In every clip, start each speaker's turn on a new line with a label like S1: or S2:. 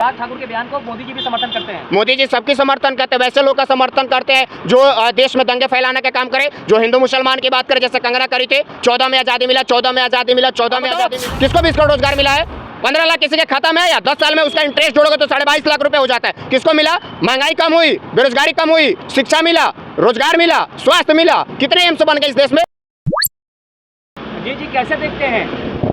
S1: अनुराग ठाकुर के बयान को मोदी जी भी समर्थन करते हैं।
S2: मोदी जी सबकी समर्थन करते हैं, वैसे लोग का समर्थन करते हैं जो देश में दंगे फैलाने का काम करे, जो हिंदू मुसलमान की बात करे, जैसे कंगना करी थी 14 में आज़ादी मिला, 14 में आज़ादी मिला, 14 में आज़ादी मिला। किसको 20 करोड़ रोजगार मिला है? 15 लाख किसी के खाता में है, या 10 साल में उसका इंटरेस्ट जोड़ोगे तो 22.5 लाख रुपए हो जाता है। किसको मिला? महंगाई कम हुई, बेरोजगारी कम हुई, शिक्षा मिला, रोजगार मिला, स्वास्थ्य मिला, कितने एम्स बन गए इस देश में।
S1: जी कैसे देखते हैं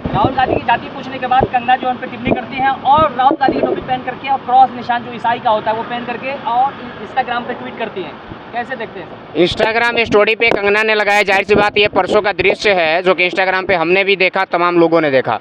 S1: राहुल गांधी की जाति पूछने के बाद कंगना जो उन पर टिप्पणी करती हैं और राहुल गांधी की टोपी पहन करके और क्रॉस निशान जो ईसाई का होता है वो पहन करके और इंस्टाग्राम पे ट्वीट करती हैं, कैसे देखते हैं?
S2: इंस्टाग्राम स्टोरी पे कंगना ने लगाया, जाहिर सी बात ये परसों का दृश्य है जो कि इंस्टाग्राम पे हमने भी देखा, तमाम लोगों ने देखा।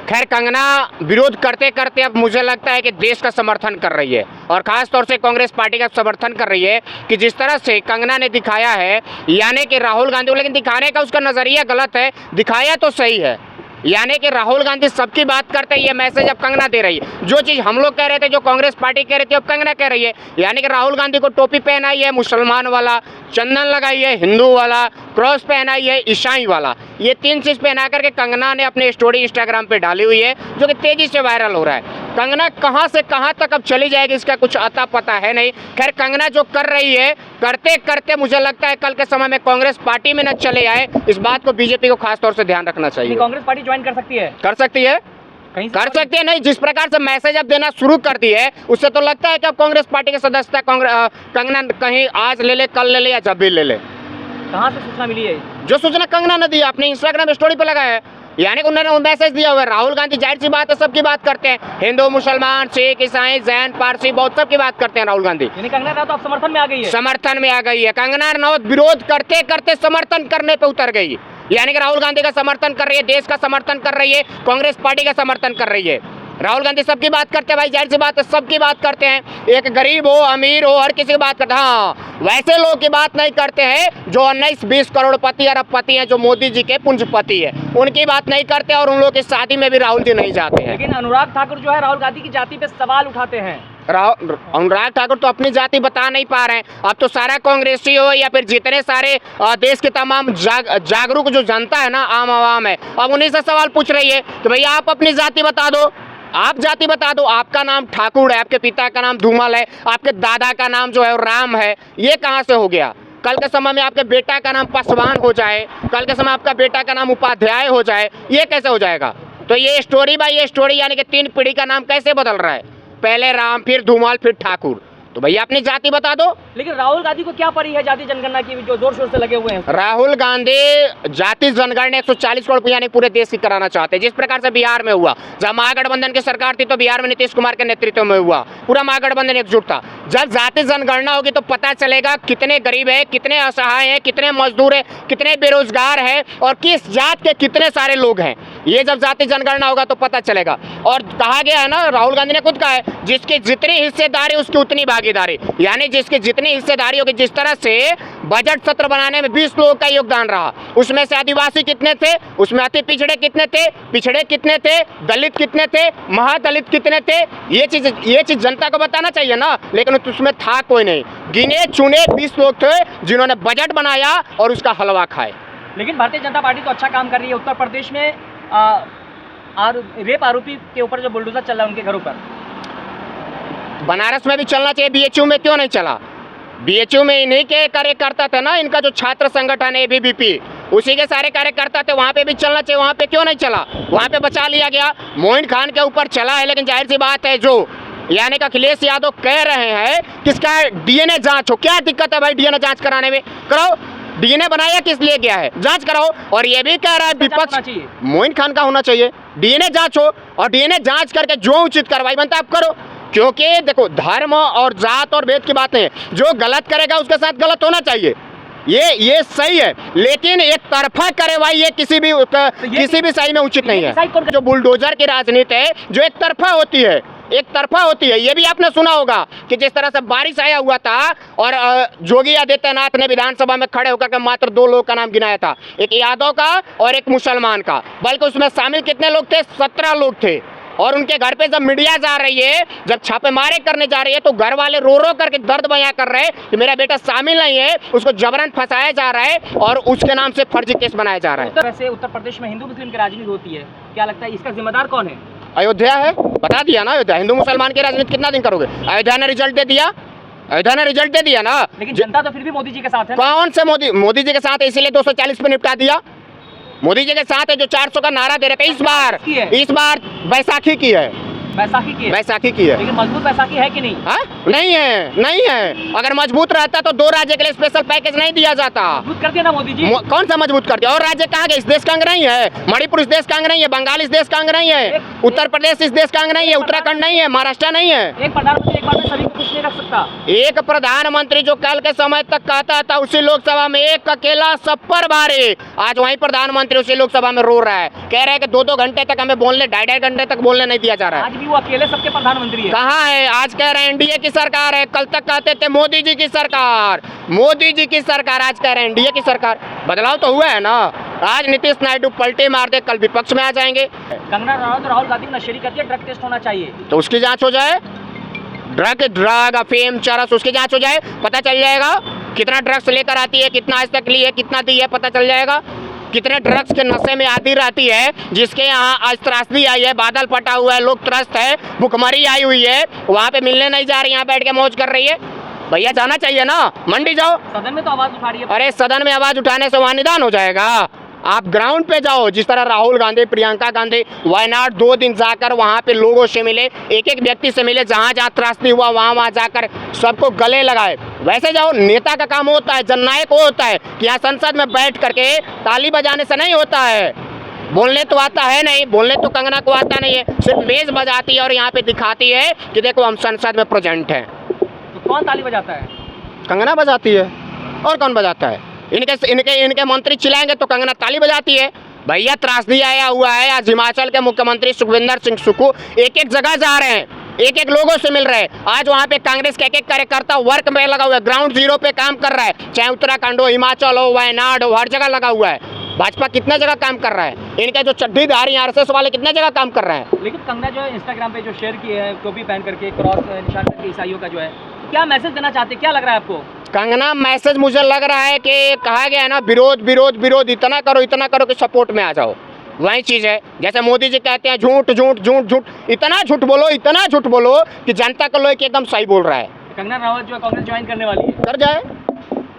S2: खैर, कंगना विरोध करते करते अब मुझे लगता है कि देश का समर्थन कर रही है और ख़ास तौर से कांग्रेस पार्टी का समर्थन कर रही है कि जिस तरह से कंगना ने दिखाया है, यानी कि राहुल गांधी को, लेकिन दिखाने का उसका नज़रिया गलत है, दिखाया तो सही है, यानी कि राहुल गांधी सबकी बात करते हैं, ये मैसेज अब कंगना दे रही है। जो चीज़ हम लोग कह रहे थे, जो कांग्रेस पार्टी कह रही थी, अब कंगना कह रही है। यानी कि राहुल गांधी को टोपी पहनाई है मुसलमान वाला, चंदन लगाई है हिंदू वाला, क्रॉस पहनाई है ईसाई वाला, ये 3 चीज़ पहना करके कंगना ने अपनी स्टोरी इंस्टाग्राम पे डाली हुई है, जो कि तेज़ी से वायरल हो रहा है। कंगना कहाँ से कहाँ तक अब चली जाएगी इसका कुछ अता पता है नहीं। खैर, कंगना जो कर रही है, करते करते मुझे लगता है कल के समय में कांग्रेस पार्टी में न चले आए, इस बात को बीजेपी को खास तौर से ध्यान रखना चाहिए।
S1: कांग्रेस पार्टी ज्वाइन कर सकती है?
S2: कर सकती है, कर सकती है। नहीं, जिस प्रकार से मैसेज अब देना शुरू कर दी है, उससे तो लगता है कि अब कांग्रेस पार्टी के सदस्यता कंगना कहीं आज ले ले, कल ले ले या जब भी ले ले।
S1: कहाँ से सूचना मिली है?
S2: जो सूचना कंगना ने दी अपने इंस्टाग्राम स्टोरी पे लगाया है, यानी कि उन्होंने मैसेज दिया हुआ है। राहुल गांधी जाहिर सी बात है सबकी बात करते हैं, हिंदू मुसलमान सिख ईसाई जैन पारसी बहुत सबकी बात करते हैं राहुल गांधी।
S1: यानी कंगना राउत अब समर्थन में आ गई है? समर्थन
S2: में आ गई है। कंगना राउत विरोध करते करते समर्थन करने पे उतर गई, यानी कि राहुल गांधी का समर्थन कर रही है, देश का समर्थन कर रही है, कांग्रेस पार्टी का समर्थन कर रही है। राहुल गांधी सबकी बात करते हैं भाई, जाहिर सी बात है सबकी बात करते हैं, एक गरीब हो अमीर हो हर किसी की बात करते हैं। हाँ, वैसे लोग की बात नहीं करते हैं जो 19-20 करोड़पति अरबपति हैं, जो मोदी जी के पूंजीपति है, उनकी बात नहीं करते और उन लोगों की शादी में भी राहुल जी नहीं जाते हैं।
S1: लेकिन अनुराग ठाकुर जो है राहुल गांधी की जाति पे सवाल उठाते हैं।
S2: अनुराग ठाकुर तो अपनी जाति बता नहीं पा रहे हैं। अब तो सारा कांग्रेसी हो या फिर जितने सारे देश के तमाम जागरूक जो जनता है ना, आम आवाम है, अब उन्हीं से सवाल पूछ रही है कि भैया आप अपनी जाति बता दो, आप जाति बता दो, आपका नाम ठाकुर है, आपके पिता का नाम धूमल है, आपके दादा का नाम जो है राम है, ये कहाँ से हो गया? कल के समय में आपके बेटा का नाम पासवान हो जाए, कल के समय आपका बेटा का नाम उपाध्याय हो जाए, ये कैसे हो जाएगा? तो ये स्टोरी बाय ये स्टोरी, यानी कि 3 पीढ़ी का नाम कैसे बदल रहा है, पहले राम फिर धूमल फिर ठाकुर। तो भैया अपनी जाति बता दो।
S1: लेकिन राहुल गांधी को क्या पड़ी है जाति जनगणना की, जो जोर शोर से लगे हुए हैं?
S2: राहुल गांधी जाति जनगणना 140 करोड़ यानी पूरे देश की कराना चाहते हैं, जिस प्रकार से बिहार में हुआ। जब महागठबंधन की सरकार थी तो बिहार में नीतीश कुमार के नेतृत्व में हुआ, पूरा महागठबंधन एकजुट था। जब जाति जनगणना होगी तो पता चलेगा कितने गरीब है, कितने असहाय है, कितने मजदूर है, कितने बेरोजगार है और किस जात के कितने सारे लोग हैं। ये जब जाति जनगणना होगा तो पता चलेगा। और कहा गया है ना, राहुल गांधी ने खुद कहा है, जिसकी जितनी हिस्सेदारी उसकी उतनी भागीदारी, यानी जिसकी जितनी हिस्सेदारी होगी। जिस तरह से बजट सत्र बनाने में 20 लोगों का योगदान रहा, उसमें से आदिवासी कितने थे, उसमें अति पिछड़े कितने थे, पिछड़े कितने थे, दलित कितने थे, महादलित कितने थे, ये चीज जनता को बताना चाहिए ना। लेकिन उसमें था कोई नहीं, गिने चुने 20 लोग थे जिन्होंने बजट बनाया और उसका हलवा खाए।
S1: लेकिन भारतीय जनता पार्टी तो अच्छा काम कर रही है। उत्तर प्रदेश में रेप आरोपी के ऊपर जो बुलडोजर चल रहा है उनके घरों पर,
S2: बनारस में भी चलना चाहिए, बीएचयू में क्यों नहीं चला? बीएचयू में इन्हीं के कार्यकर्ता थे ना, इनका जो छात्र संगठन है एबीवीपी, उसी के सारे कार्यकर्ता थे, वहाँ पे भी चलना चाहिए, वहाँ पे क्यों नहीं चला? वहाँ पे बचा लिया गया। मोइन खान के ऊपर चला है, लेकिन जाहिर सी बात है जो यानी कि अखिलेश यादव कह रहे हैं कि इसका डीएनए जांच हो। क्या दिक्कत है भाई डीएनए जांच कराने में? कराओ, डीएनए बनाया किस लिए गया है, जांच कराओ। और ये भी कह रहा है विपक्ष, मोइन खान का होना चाहिए, डीएनए जांच हो और डीएनए जांच करके जो उचित कार्रवाई बनता है आप करो। क्योंकि देखो, धर्म और जात और भेद की बात नहीं है, जो गलत करेगा उसके साथ गलत होना चाहिए, ये सही है। लेकिन एक तरफा कार्रवाई ये किसी भी सही में उचित नहीं है। जो बुलडोजर की राजनीति है जो एक तरफा होती है, एक तरफा होती है। ये भी आपने सुना होगा कि जिस तरह से बारिश आया हुआ था और योगी आदित्यनाथ ने विधानसभा में खड़े होकर के मात्र 2 लोगों का नाम गिनाया था, एक यादव का और एक मुसलमान का, बल्कि उसमें शामिल कितने लोग थे? 17 लोग थे। और उनके घर पे जब मीडिया जा रही है, जब छापेमारी करने जा रही है, तो घर वाले रो रो करके दर्द बयां कर रहे हैं कि मेरा बेटा शामिल नहीं है, उसको जबरन फंसाया जा रहा है और उसके नाम से फर्जी केस बनाया जा रहा है।
S1: वैसे उत्तर प्रदेश में हिंदू मुस्लिम की राजनीति होती है, क्या लगता है इसका जिम्मेदार कौन है?
S2: अयोध्या है, बता दिया ना अयोध्या। हिंदू मुसलमान की राजनीति कितना दिन करोगे? अयोध्या ने रिजल्ट दे दिया, अयोध्या ने रिजल्ट दे दिया ना।
S1: लेकिन जनता तो फिर भी मोदी जी के साथ है।
S2: कौन से मोदी जी के साथ है? इसीलिए 240 पे निपटा दिया। मोदी जी के साथ है जो 400 का नारा दे रहे थे। इस बार बैसाखी की है, बैसाखी की है।
S1: लेकिन मजबूत बैसाखी है कि नहीं?
S2: नहीं है, नहीं है। अगर मजबूत रहता तो 2 राज्य के लिए स्पेशल पैकेज नहीं दिया जाता।
S1: मजबूत कर दिया ना मोदी जी।
S2: कौन सा मजबूत कर दिया? और राज्य कहाँ गए? इस देश का अंग नहीं है। मणिपुर इस देश का अंग नहीं है, बंगाल इस देश का अंग नहीं है, उत्तर प्रदेश इस देश का अंग नहीं है, उत्तराखंड नहीं है, महाराष्ट्र नहीं है।
S1: एक प्रधानमंत्री एक बार में सभी को कुछ नहीं रख सकता।
S2: एक प्रधानमंत्री जो कल के समय तक कहता था उसी लोकसभा में एक अकेला सब पर भारी, आज वही प्रधानमंत्री उसी लोकसभा में रो रहा है, कह रहे हैं कि 2-2 घंटे तक हमें बोलने, 2.5 घंटे तक बोलने नहीं दिया जा रहा है।
S1: आज भी वो अकेले सबके प्रधानमंत्री है।
S2: कहाँ है? आज कह रहे हैं एनडीए की सरकार है, कल तक कहते थे मोदी जी की सरकार, मोदी जी की सरकार, आज कह रहे हैं एनडीए की सरकार। बदलाव तो हुआ है ना। आज नीतीश नायडू पलटे मार दे, कल विपक्ष में आ जाएंगे।
S1: कंगना रनौत राहुल गांधी को नशेड़ी करती है, ड्रग टेस्ट होना चाहिए,
S2: तो उसकी जांच हो जाए। ड्रग अफीम चरस उसकी जांच हो जाए, पता चल जाएगा कितना ड्रग्स लेकर आती है, कितना आज तक ली है, कितना दी है, पता चल जाएगा। कितने ड्रग्स के नशे में आती रहती है, जिसके यहाँ आज त्रासदी आई है, बादल फटा हुआ है, लोग त्रस्त है, भुखमरी आई हुई है, वहाँ पे मिलने नहीं जा रही, यहाँ बैठ के मौज कर रही है। भैया जाना चाहिए ना, मंडी जाओ।
S1: सदन में तो आवाज उठा रही है।
S2: अरे सदन में आवाज उठाने से वहाँ निदान हो जाएगा। आप ग्राउंड पे जाओ, जिस तरह राहुल गांधी, प्रियंका गांधी वायनाड 2 दिन जाकर वहाँ पे लोगों से मिले, एक व्यक्ति से मिले, जहाँ जहाँ त्रासदी हुआ वहाँ जाकर सबको गले लगाए। वैसे जाओ। नेता का काम होता है, जननायक वो होता है कि यहाँ संसद में बैठ करके ताली बजाने से नहीं होता है। बोलने तो आता है नहीं, बोलने तो कंगना को आता नहीं है, सिर्फ मेज बजाती है और यहाँ पे दिखाती है कि देखो हम संसद में प्रेजेंट हैं।
S1: तो कौन ताली बजाता है?
S2: कंगना बजाती है। और कौन बजाता है? इनके मंत्री चिल्लाएंगे तो कंगना ताली बजाती है। भैया त्रासदी आया हुआ है। आज हिमाचल के मुख्यमंत्री सुखविंदर सिंह सुक्खू एक जगह जा रहे हैं, एक लोगों से मिल रहे हैं। आज वहाँ पे कांग्रेस के एक कार्यकर्ता वर्क में लगा हुआ है, ग्राउंड जीरो पे काम कर रहा है, चाहे उत्तराखंड हो, हिमाचल हो, वायनाड हो, हर जगह लगा हुआ है। भाजपा कितना जगह काम कर रहा है, इनके जो चड्डीधारी आरएसएस वाले कितने जगह काम कर रहे हैं।
S1: लेकिन कंगना जो है इंस्टाग्राम पे जो शेयर किए हैं, टोपी पहन करके क्रॉस निशान करके ईसाइयों का जो है, क्या मैसेज देना चाहते हैं? क्या लग रहा है आपको?
S2: कंगना मैसेज मुझे लग रहा है कि कहा गया है ना, विरोध विरोध विरोध, इतना करो कि सपोर्ट में आ जाओ। वही चीज़ है, जैसे मोदी जी कहते हैं झूठ झूठ झूठ झूठ, इतना झूठ बोलो कि जनता को लोग एकदम सही बोल रहा है।
S1: कंगना रनौत जो है कांग्रेस ज्वाइन करने वाली है।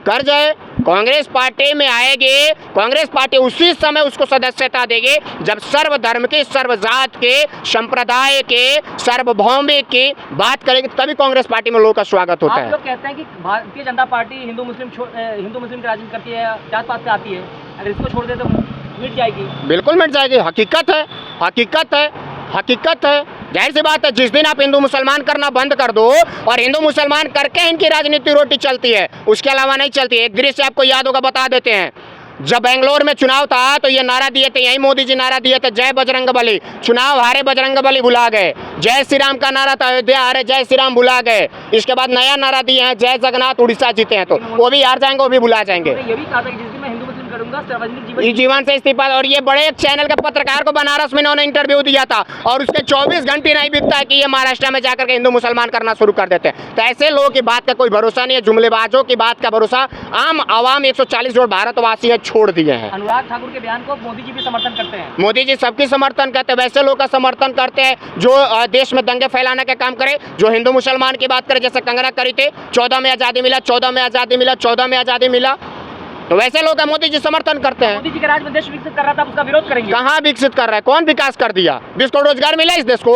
S2: कर जाए, कांग्रेस पार्टी में आएगी। कांग्रेस पार्टी उसी समय उसको सदस्यता देगी जब सर्वधर्म के, सर्वजात के, संप्रदाय के, सार्वभौमिक की बात करेगी, तभी कांग्रेस पार्टी में लोगों का स्वागत होता है।
S1: आप लोग कहते हैं कि भारतीय जनता पार्टी हिंदू मुस्लिम की राजनीति करती है, जात पात पे आती है, अगर इसको छोड़ दे तो मिट जाएगी। बिल्कुल
S2: मिट जाएगी। हकीकत है। जाहिर सी बात है, जिस दिन आप हिंदू मुसलमान करना बंद कर दो और हिंदू मुसलमान करके इनकी राजनीति रोटी चलती है, उसके अलावा नहीं चलती। एक दृश्य आपको याद होगा, बता देते हैं। जब बेंगलोर में चुनाव था तो ये नारा दिए थे, यही मोदी जी नारा दिए थे, जय बजरंग बली। चुनाव हारे, बजरंग बली भुला गए। जय श्री राम का नारा था, अयोध्या हारे, जय श्री राम भुला गए। इसके बाद नया नारा दिए हैं, जय जगन्नाथ, उड़ीसा जीते हैं, तो वो भी हार जाएंगे, वो भी भुला जाएंगे।
S1: ये भी कहा था कि जिस दिन मैं हिंदू मुस्लिम करूंगा
S2: सार्वजनिक जीवन से इस्तीफा। और ये बड़े एक चैनल के पत्रकार को बनारस में इन्होंने इंटरव्यू दिया था और उसके 24 घंटे नहीं बीतता है कि ये महाराष्ट्र में जाकर के हिंदू मुसलमान करना शुरू कर देते हैं। तो ऐसे लोगों की बात का कोई भरोसा नहीं है, जुमलेबाजों की बात का भरोसा आम आवाम 140 करोड़ भारतवासी है छोड़ दिए हैं।
S1: अनुराग ठाकुर के बयान को मोदी जी भी समर्थन करते हैं।
S2: मोदी जी सबकी समर्थन करते हैं, वैसे लोग का समर्थन करते हैं जो देश में दंगे फैलाने का काम करे, जो हिंदू मुसलमान की बात करे, जैसे कंगना करी थी, 14 में आज़ादी मिला, 14 में आज़ादी मिला, 14 में आज़ादी मिला, तो वैसे लोग का मोदी जी समर्थन करते हैं।
S1: मोदी जी के राज में देश विकसित कर रहा था, उसका विरोध करेंगे।
S2: कहाँ विकसित कर रहा है? कौन विकास कर दिया? 20 करोड़ रोजगार मिला इस देश को?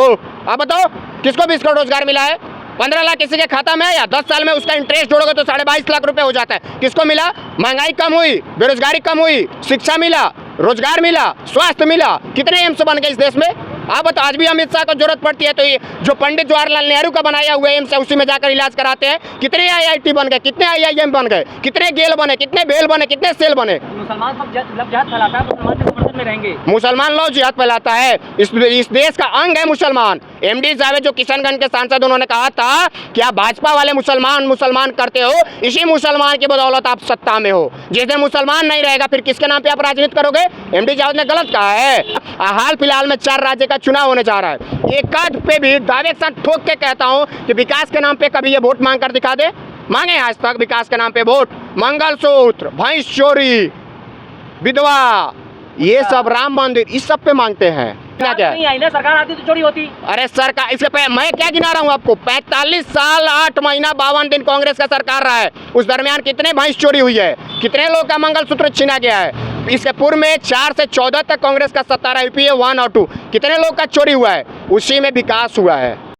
S2: आप बताओ, किसको 20 करोड़ रोजगार मिला है? 15 लाख किसी के खाता में आया? 10 साल में उसका इंटरेस्ट जोड़ोगे तो 22.5 लाख रुपए हो जाता है। किसको मिला? महंगाई कम हुई, बेरोजगारी कम हुई, शिक्षा मिला, रोजगार मिला, स्वास्थ्य मिला। कितने एम्स बन गए इस देश में? आप बताओ। आज भी अमित शाह को जरूरत पड़ती है तो ये जो पंडित जवाहरलाल नेहरू का बनाया हुआ एम्स है, उसी में जाकर इलाज कराते हैं। कितने IIT बन गए, कितने IIM बन गए, कितने गेल बने, कितने बेल बने, कितने सेल बने।
S1: मुसलमान सब जिहाद फैलाता है, मुसलमान के समर्थन में रहेंगे।
S2: मुसलमान लोग जिहाद फैलाता है, इस देश का अंग है मुसलमान। MD जावेद जो किशनगंज के सांसद, उन्होंने कहा था कि आप भाजपा वाले मुसलमान करते हो, इसी मुसलमान की बदौलत आप सत्ता में हो। जिस दिन मुसलमान नहीं रहेगा फिर किसके नाम पे आप राजनीति करोगे? MD जावेद ने गलत कहा है। हाल फिलहाल में 4 राज्य का चुनाव होने जा रहा है। एक पे भी दावे के साथ ठोक के कहता हूं कि विकास के नाम पे कभी ये वोट मांग कर दिखा दे। मांगे आज तक विकास के नाम पे वोट? मंगलसूत्र, भैंस चोरी, विधवा, ये सब, राम मंदिर, इस सब पे मांगते हैं। क्या
S1: नहीं आई ना, सरकार आती तो चोरी होती।
S2: अरे सरकार इसके मैं क्या गिना रहा हूँ आपको, 45 साल 8 महीना 52 दिन कांग्रेस का सरकार रहा है। उस दरमियान कितने भैंस चोरी हुई है, कितने लोग का मंगलसूत्र छीना गया है। इसके पूर्व में 4 से 14 तक कांग्रेस का सत्ता रहा, यूपीए 1 और 2, कितने लोग का चोरी हुआ है। उसी में विकास हुआ है।